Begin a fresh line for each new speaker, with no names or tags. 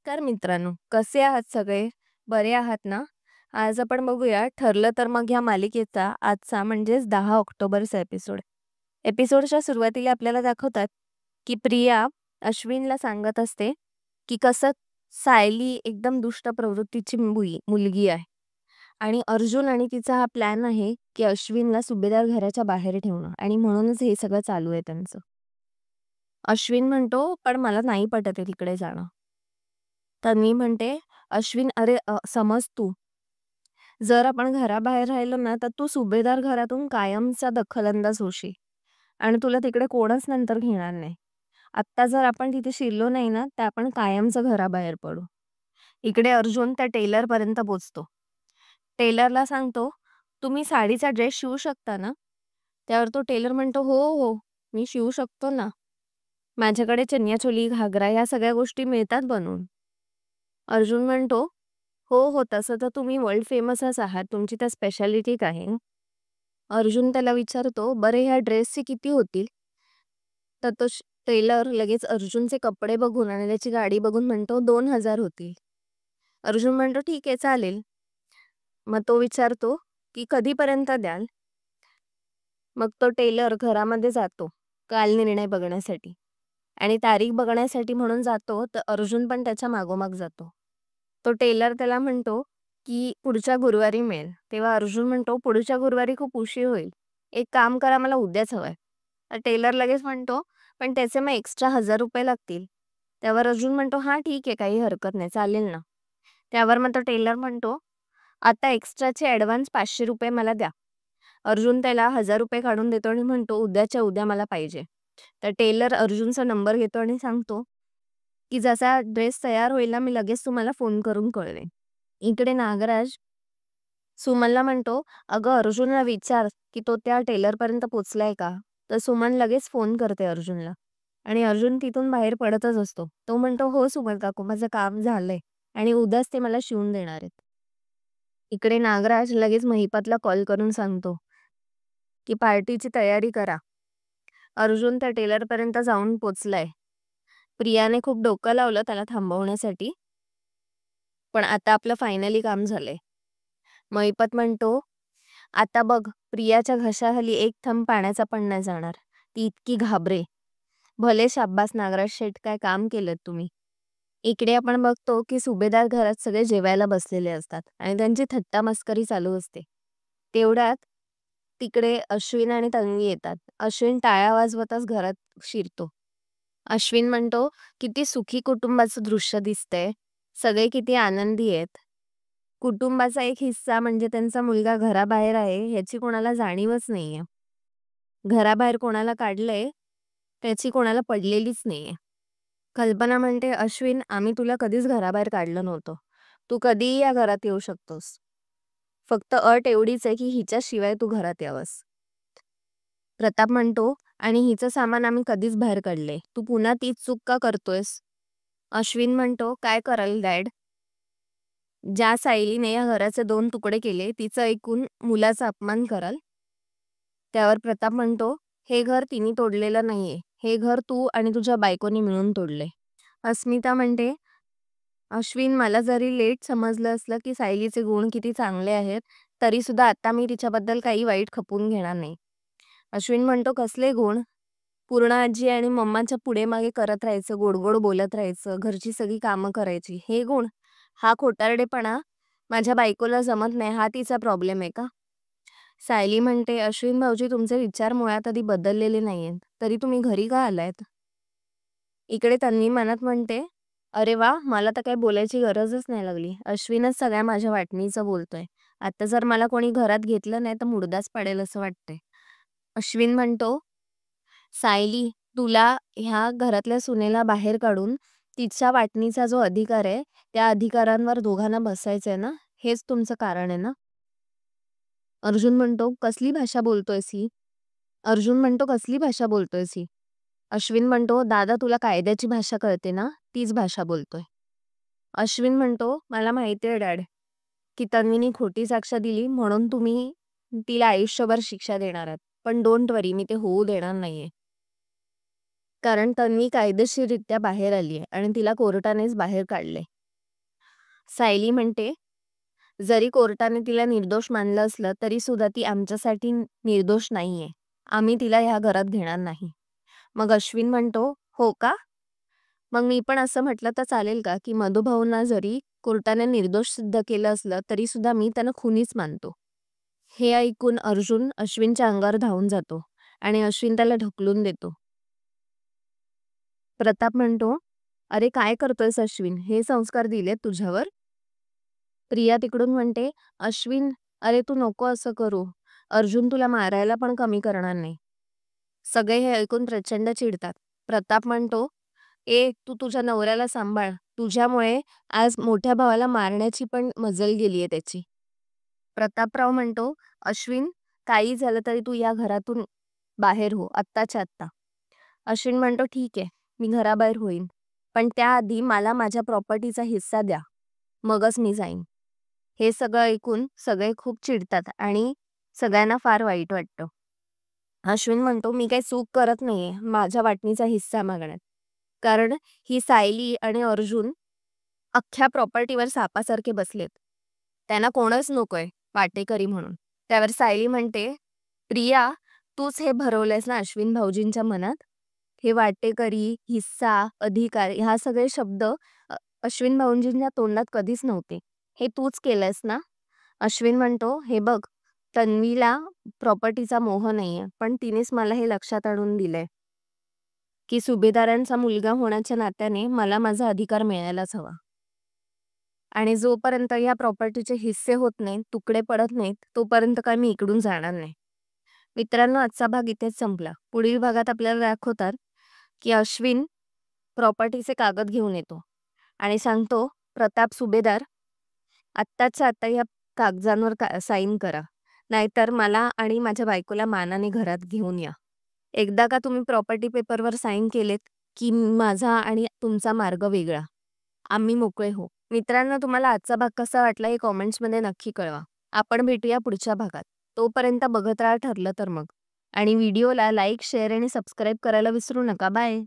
नमस्कार मित्रांनो, कसे आहात सगळे? बरे आहात ना? आज आपण बघूया ठरलं तर मग या मालिकेचा आजचा म्हणजेच 10 ऑक्टोबरचा एपिसोड. एपिसोडच्या सुरुवातीला आपल्याला दाखवतात की प्रिया अश्विनला सांगत असते की कसं सायली एकदम दुष्ट प्रवृत्तीची मुलगी आहे आणि अर्जुन आणि तिचा हा प्लॅन आहे की अश्विनला सुभेदार घराच्या बाहेर ठेवणं आणि म्हणूनच हे सगळं चालू आहे त्यांचं. अश्विन म्हणतो, "पण मला नाही पटत आहे तिकडे जाणं." तर मी म्हणते, "अश्विन अरे समज तू, जर आपण घराबाहेर राहिलो ना, तर तू सुभेदार घरातून कायमचा दखलंदाज होशील आणि तुला तिकडे कोणच नंतर घेणार नाही. आत्ता जर आपण तिथे शिरलो नाही ना, तर आपण कायमचं घराबाहेर पडू." इकडे अर्जुन त्या टेलरपर्यंत पोहोचतो. टेलरला सांगतो, "तुम्ही साडीचा ड्रेस शिवू शकता ना?" त्यावर तो टेलर म्हणतो, "हो, हो, मी शिवू शकतो ना. माझ्याकडे चनिया-चोली, घागरा ह्या सगळ्या गोष्टी मिळतात बनवून." अर्जुन म्हणतो, "हो, हो, तसं तर तुम्ही वर्ल्ड फेमसच आहात. तुमची तर स्पेशालिटी काय आहे?" अर्जुन त्याला विचारतो, "बरं ह्या ड्रेसचे किती होतील?" तर तो टेलर लगेच अर्जुनचे कपडे बघून आणि त्याची गाडी बघून म्हणतो, "2,000 होतील." अर्जुन म्हणतो, "ठीक आहे, चालेल." मग तो विचारतो, की "कधीपर्यंत द्याल?" मग तो टेलर घरामध्ये जातो, काल निर्णय बघण्यासाठी आणि तारीख बघण्यासाठी म्हणून जातो, तर अर्जुन पण त्याच्या मागोमाग जातो. तो टेलर त्याला म्हणतो, की पुढच्या गुरुवारी मिळेल. तेव्हा अर्जुन म्हणतो, "पुढच्या गुरुवारी खूप उशीर होईल. एक काम करा, मला उद्याच हवंय." तर टेलर लगेच म्हणतो, "पण त्याचे मग एक्स्ट्रा ₹1000 लागतील." त्यावर अर्जुन म्हणतो, "हां, ठीक आहे, काही हरकत नाही, चालेल ना." त्यावर मग तो टेलर म्हणतो, "आता एक्स्ट्राचे ॲडव्हान्स ₹500 मला द्या." अर्जुन त्याला ₹1000 काढून देतो आणि म्हणतो, "उद्याच्या उद्या मला पाहिजे." तर टेलर अर्जुनचा नंबर घेतो आणि सांगतो, की "जसा ड्रेस तयार होईल ना, मी लगेच तुम्हाला फोन करून कळवेन." इकडे नागराज सुमनला म्हणतो, "अगं अर्जुनला विचार, की तो त्या टेलरपर्यंत पोहोचलाय का?" तर सुमन लगेच फोन करते अर्जुनला आणि अर्जुन तिथून बाहेर पडतच असतो. तो म्हणतो, "हो सुमन काकू, माझं काम झालंय आणि उद्याच ते मला शिवून देणार आहेत." इकडे नागराज लगेच महिपातला कॉल करून सांगतो, की "पार्टीची तयारी करा." अर्जुन त्या टेलरपर्यंत जाऊन पोचलाय. प्रियाने खूप डोकं लावलं त्याला थांबवण्यासाठी, पण आता आपलं फायनली काम झालंय. महिपत म्हणतो, "आता बघ, प्रियाच्या घशाखाली एक थंब पाण्याचा पण नाही जाणार. ती इतकी घाबरे. भले शाब्बास नागराज शेठ, काय काम केलंत तुम्ही." इकडे आपण बघतो की सुभेदार घरात सगळे जेवायला बसलेले असतात आणि त्यांची थट्टा मस्करी चालू असते. तेवढ्यात तिकडे अश्विन आणि तन्वी येतात. अश्विन टाळ्या वाजवतच घरात शिरतो. अश्विन म्हणतो, "किती सुखी कुटुंबाचं दृश्य दिसतंय. सगळे किती आनंदी आहेत. कुटुंबाचा एक हिस्सा म्हणजे त्यांचा मुलगा घराबाहेर आहे ह्याची कोणाला जाणीवच नाहीये. घराबाहेर कोणाला काढलंय त्याची कोणाला पडलेलीच नाहीये." कल्पना म्हणते, "अश्विन, आम्ही तुला कधीच घराबाहेर काढलं नव्हतं. तू कधीही या घरात येऊ शकतोस. फक्त अट एवढीच आहे की हिच्याशिवाय तू घरात यावंस." प्रताप म्हणतो, "आणि हिचं सामान आम्ही कधीच बाहेर काढलंय. तू पुन्हा तीच चूक का करतोयस?" अश्विन म्हणतो, "काय कराल डॅड? ज्या सायलीने या घराचे 2 तुकडे केले, तिचं ऐकून मुलाचा अपमान कराल?" त्यावर प्रताप म्हणतो, "हे घर तिने तोडलेलं नाहीये. हे घर तू आणि तुझ्या बायकोनी मिळून तोडलंय." अस्मिता म्हणते, "अश्विन, मला जरी लेट समजलं असलं की सायलीचे गुण किती चांगले आहेत, तरी सुद्धा आता मी तिच्याबद्दल काही वाईट खपवून घेणार नाही." अश्विन म्हणतो, "कसले गुण?" "पूर्ण आजी आणि मम्माच्या पुढे मागे करत राहायचं, गोड-गोड बोलत राहायचं, घरची सगळी कामं करायची. हे गुण? हा खोटारडेपणा माझ्या बायकोला जमत नाही, हा तिचा प्रॉब्लेम आहे का?" सायली म्हणते, "अश्विन भाऊजी, तुमचे विचार मुळात आधी बदललेले नाहीयेत. तरी तुम्ही घरी का आलायत?" इकडे तन्वी मनात म्हणते, "अरे वा, मला तर काही बोलायची गरजच नाही लागली. अश्विनच सगळ्या माझ्या वाटणीचं बोलतोय. आता जर मला कोणी घरात घेतलं नाही तर मुडदाच पडेल असं वाटतंय." अश्विन म्हणतो, "सायली, तुला ह्या घरातल्या सुनेला बाहेर काढून तिच्या वाटणीचा जो अधिकार आहे, त्या अधिकारांवर दोघांना बसायचंय ना? हेच तुमचं कारण आहे ना?" अर्जुन म्हणतो, "कसली भाषा बोलतोयस ही?" अर्जुन म्हणतो, "कसली भाषा बोलतोयस ही?" अश्विन म्हणतो, "दादा, तुला कायद्याची भाषा कळते ना? तीच भाषा बोलतोय." अश्विन म्हणतो, "मला माहिती आहे डॅड, की तन्वीनी खोटी साक्ष दिली म्हणून तुम्ही तिला आयुष्यभर शिक्षा देणार आहात. पण डोंट वरी, मी ते होऊ देणार नाहीये. कारण तन्वी कायदेशीररित्या बाहेर आलीये आणि तिला कोर्टानेच बाहेर काढले. सायली म्हणते, जरी कोर्टाने तिला निर्दोष मानलं असलं तरी सुद्धा ती आमच्यासाठी निर्दोष नाहीये. आम्ही तिला ह्या घरात घेणार नाही. मग अश्विन म्हणतो, हो का? मग मी पण असं म्हटलं तर चालेल का, की मधुभाऊंना जरी कोर्टाने निर्दोष सिद्ध केलं असलं तरी सुद्धा मी त्यांना खुनीच मानतो. हे ऐकून अर्जुन अश्विनच्या अंगावर धावून जातो आणि अश्विन त्याला ढकलून देतो. प्रताप म्हणतो, अरे काय करतोयस अश्विन, हे संस्कार दिलेत तुझ्यावर? प्रिया तिकडून म्हणते, अश्विन, अरे तू नको असं करू. अर्जुन तुला मारायला पण कमी करणार नाही. सगळे हे ऐकून प्रचंड चिडतात. प्रताप म्हणतो, तू तुझ्या नवऱ्याला सांभाळ. तुझ्यामुळे आज मोठ्या भावाला मारण्याची पण मजल गेलीये त्याची. प्रतापराव म्हणतो, अश्विन, काही झालं तरी तू या घरातून बाहेर हो, आत्ताच्या आत्ता. अश्विन म्हणतो, ठीक आहे, मी घराबाहेर होईन. पण त्याआधी मला माझ्या प्रॉपर्टीचा हिस्सा द्या. मगच मी जाईन. हे सगळं ऐकून सगळे खूप चिडतात आणि सगळ्यांना फार वाईट वाटतं. अश्विन म्हणतो, मी काही चूक करत नाहीये माझ्या वाटणीचा हिस्सा मागण्यात. कारण ही सायली आणि अर्जुन अख्ख्या प्रॉपर्टीवर सापासारखे बसलेत. त्यांना कोणच नकोय वाटेकरी म्हणून. त्यावर सायली म्हणते, प्रिया, तूच हे भरवलंयस ना अश्विन भाऊजींच्या मनात. हे वाटेकरी, हिस्सा, अधिकार ह्या सगळे शब्द अश्विन भाऊजींच्या तोंडात कधीच नव्हते. हे तूच केलंयस ना? अश्विन म्हणतो, हे बघ, तन्वीला प्रॉपर्टीचा मोह नाहीये, पण तिनेच मला हे लक्षात आणून दिलंय की सुभेदारांचा मुलगा होण्याच्या नात्याने मला माझा अधिकार मिळायलाच हवा. आणि जोपर्यंत या प्रॉपर्टीचे हिस्से होत नाहीत, तुकडे पडत नाहीत, तोपर्यंत काय मी इकडून जाणार नाही. मित्रांनो, आजचा भाग इथेच संपला. पुढील भागात आपल्याला दाखवतात की अश्विन प्रॉपर्टीचे कागद घेऊन येतो आणि सांगतो, प्रताप सुभेदार, आत्ताच्या आत्ता या कागदांवर साईन करा, नाहीतर मला आणि माझ्या बायकोला मानाने घरात घेऊन या. एकदा का तुम्ही प्रॉपर्टी पेपरवर साईन केलेत की माझा आणि तुमचा मार्ग वेगळा. आम्ही मोकळे हो. मित्रांनो, तुम्हाला आजचा भाग कसा वाटला हे कॉमेंट्समध्ये नक्की कळवा. आपण भेटूया पुढच्या भागात. तोपर्यंत बघत राहा ठरलं तर मग. आणि व्हिडिओला लाईक, शेअर आणि सबस्क्राईब करायला विसरू नका. बाय.